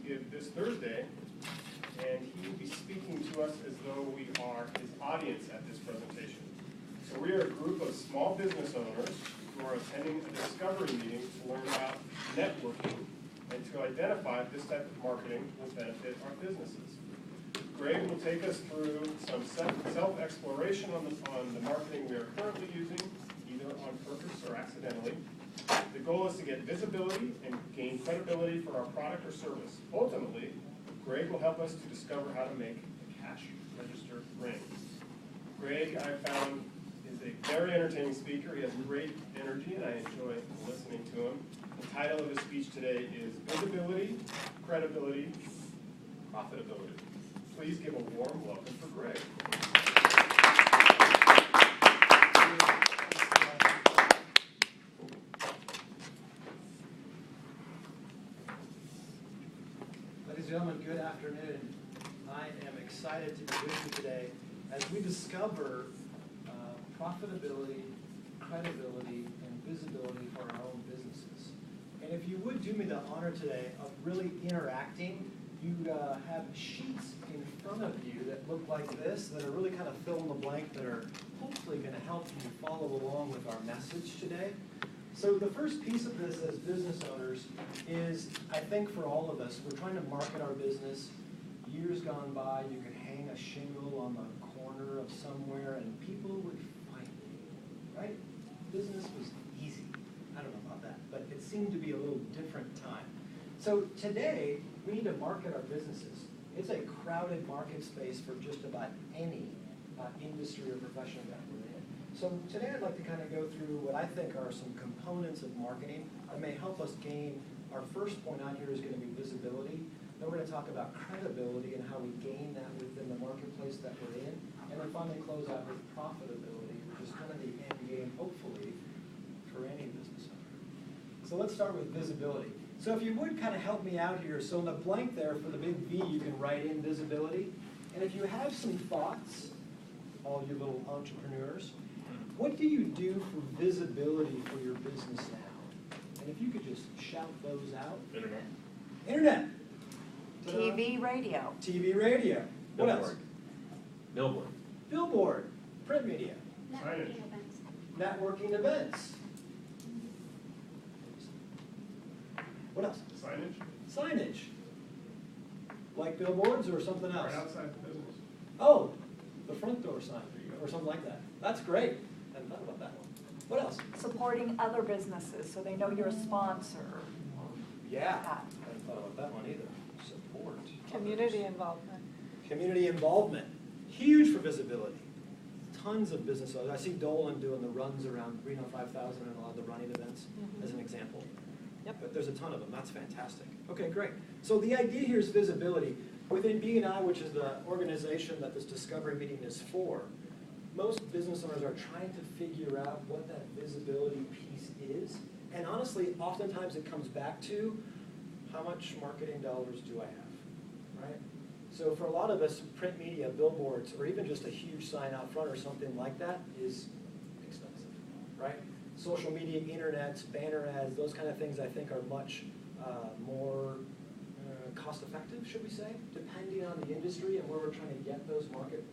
give this Thursday, and he will be speaking to us as though we are his audience at this presentation. So we are a group of small business owners who are attending a discovery meeting to learn about networking and to identify if this type of marketing will benefit our businesses. Greg will take us through some self-exploration on the marketing we are currently using, either on purpose or accidentally. The goal is to get visibility and gain credibility for our product or service. Ultimately, Greg will help us to discover how to make the cash register ring. Greg, I found, is a very entertaining speaker. He has great energy, and I enjoy listening to him. The title of his speech today is Visibility, Credibility, Profitability. Please give a warm welcome for Greg. Ladies and gentlemen, good afternoon. I am excited to be with you today as we discover profitability, credibility, and visibility for our own businesses. And if you would do me the honor today of really interacting, you have sheets in front of you that look like this, that are really kind of fill in the blank, that are hopefully going to help you follow along with our message today. So the first piece of this as business owners is, I think for all of us, we're trying to market our business. Years gone by, you could hang a shingle on the corner of somewhere and people would find you, right? Business was easy. I don't know about that, but it seemed to be a little different time. So today, we need to market our businesses. It's a crowded market space for just about any industry or profession that we're in. So today I'd like to kind of go through what I think are some components of marketing that may help us gain. Our first point on here is going to be visibility. Then we're going to talk about credibility and how we gain that within the marketplace that we're in. And then finally close out with profitability, which is kind of the end game, hopefully, for any business owner. So let's start with visibility. So if you would kind of help me out here, so in the blank there for the big V, you can write in visibility. And if you have some thoughts, all you little entrepreneurs, what do you do for visibility for your business now? And if you could just shout those out. Internet. Internet. Ta-da. TV, radio. TV, radio. What else? Billboard. Billboard. Print media. Signage. Networking events. What else? Signage. Signage. Like billboards or something else? Right outside the business. Oh, the front door sign or something like that. That's great. I hadn't thought about that one. What else? Supporting other businesses so they know you're a sponsor. Yeah. I hadn't thought about that one either. Support. Community involvement. Community involvement. Huge for visibility. Tons of business owners. I see Dolan doing the runs around Reno 5000 and a lot of the running events as an example. Yep. But there's a ton of them. That's fantastic. Okay, great. So the idea here is visibility. Within B&I, which is the organization that this discovery meeting is for, most business owners are trying to figure out what that visibility piece is. And honestly, oftentimes it comes back to how much marketing dollars do I have, right? So for a lot of us, print media, billboards, or even just a huge sign out front or something like that is expensive, right? Social media, internet, banner ads, those kind of things I think are much more cost effective, should we say, depending on the industry and where we're trying to get those market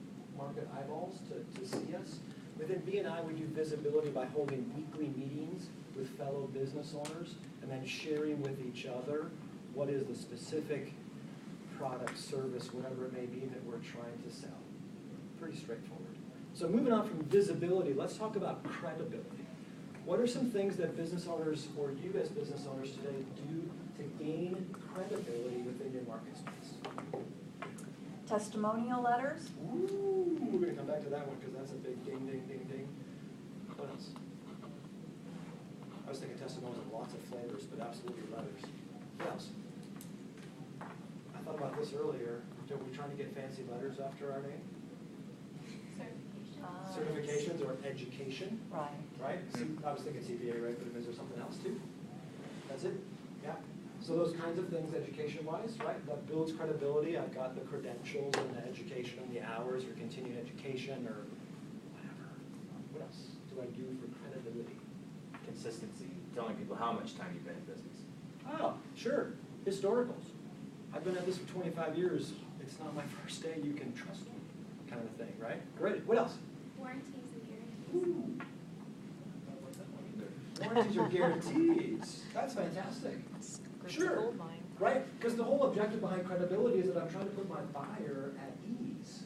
eyeballs to see us. Within B&I, we do visibility by holding weekly meetings with fellow business owners and then sharing with each other what is the specific product, service, whatever it may be that we're trying to sell. Pretty straightforward. So moving on from visibility, let's talk about credibility. What are some things that business owners, or you as business owners today, do to gain credibility within your market space? Testimonial letters. Ooh, we're going to come back to that one because that's a big ding, ding, ding, ding. What else? I was thinking testimonials of lots of flavors, but absolutely letters. What else? I thought about this earlier. Are we trying to get fancy letters after our name? Certifications or education. Right. Right? I was thinking CPA, right? But is there something else too? That's it? Yeah. So those kinds of things education-wise, right? That builds credibility. I've got the credentials and the education and the hours or continuing education or whatever. What else do I do for credibility? Consistency. Telling people how much time you've been in business. Oh, sure. Historicals. I've been at this for 25 years. It's not my first day. You can trust me, kind of a thing, right? Great. What else? Warranties and guarantees. Ooh. Warranties or guarantees. That's fantastic. Sure. Right? Because the whole objective behind credibility is that I'm trying to put my buyer at ease.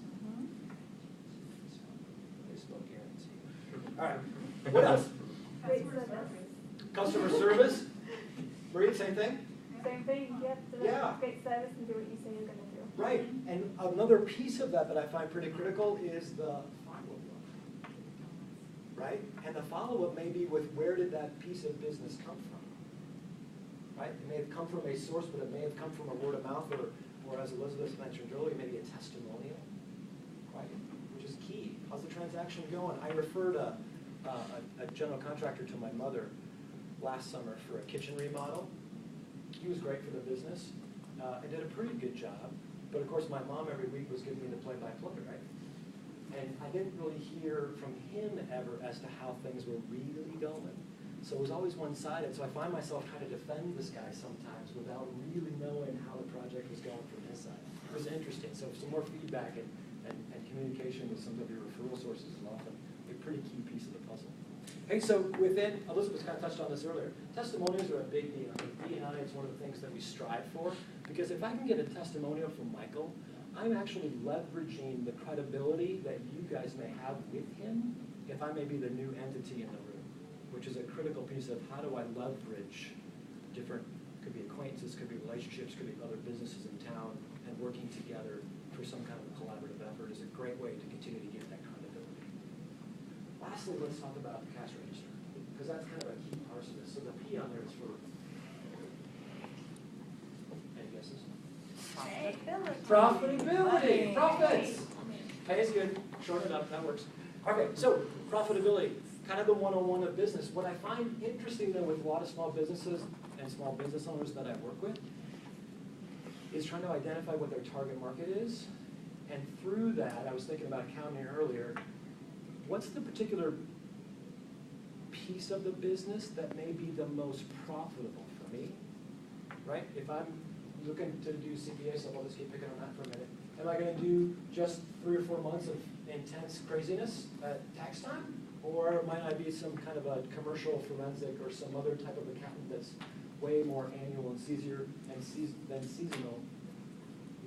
They spell guarantee. All right. What else? Customer service. Maria, same thing? Same thing. You have to Yeah. great service and do what you say you're going to do. Right. And another piece of that I find pretty critical is the follow-up. Right? And the follow-up may be with where did that piece of business come from? Right? It may have come from a source, but it may have come from a word of mouth, or as Elizabeth mentioned earlier, maybe a testimonial, right? Which is key. How's the transaction going? I referred a general contractor to my mother last summer for a kitchen remodel. He was great for the business. I did a pretty good job, but of course my mom every week was giving me the play-by-play, right? And I didn't really hear from him ever as to how things were really going. So it was always one-sided. So I find myself trying to defend this guy sometimes without really knowing how the project was going from his side. It was interesting. So some more feedback and communication with some of your referral sources is often a pretty key piece of the puzzle. Hey, so within, Elizabeth kind of touched on this earlier, testimonials are a big deal. D&I is one of the things that we strive for, because if I can get a testimonial from Michael, I'm actually leveraging the credibility that you guys may have with him if I may be the new entity in the room, which is a critical piece of how do I leverage different, could be acquaintances, could be relationships, could be other businesses in town, and working together for some kind of a collaborative effort is a great way to continue to get that credibility. Lastly, let's talk about the cash register, because that's kind of a key part of this. So the P on there is for, any guesses? Profitability. Profits. Pay is good. Short it up. That works. Okay, so profitability, kind of the 101 of business. What I find interesting, though, with a lot of small businesses and small business owners that I work with is trying to identify what their target market is. And through that, I was thinking about accounting earlier, what's the particular piece of the business that may be the most profitable for me, right? If I'm looking to do CPA, so I'll just keep picking on that for a minute. Am I going to do just 3 or 4 months of intense craziness at tax time? Or might I be some kind of a commercial forensic or some other type of accountant that's way more annual and than seasonal?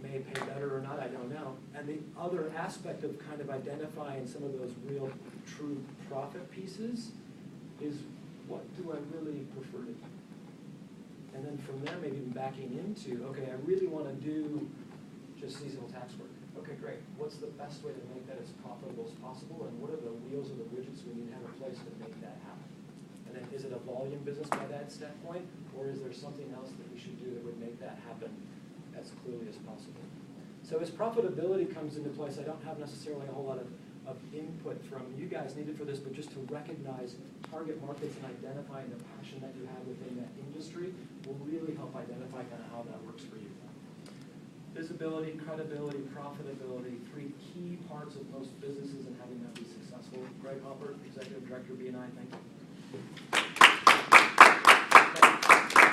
May pay better or not, I don't know. And the other aspect of kind of identifying some of those real true profit pieces is what do I really prefer to do? And then from there, maybe even backing into, okay, I really want to do just seasonal tax work. Okay, great. What's the best way to make that as profitable as possible? And what are the wheels or the widgets we need to have in place to make that happen? And then is it a volume business by that standpoint? Or is there something else that we should do that would make that happen as clearly as possible? So as profitability comes into place, I don't have necessarily a whole lot of input from you guys needed for this, but just to recognize target markets and identifying the passion that you have within that industry will really help identify kind of how that works for you. Visibility, credibility, profitability, 3 key parts of most businesses and having that be successful. Greg Haupert, Executive Director, B&I, thank you.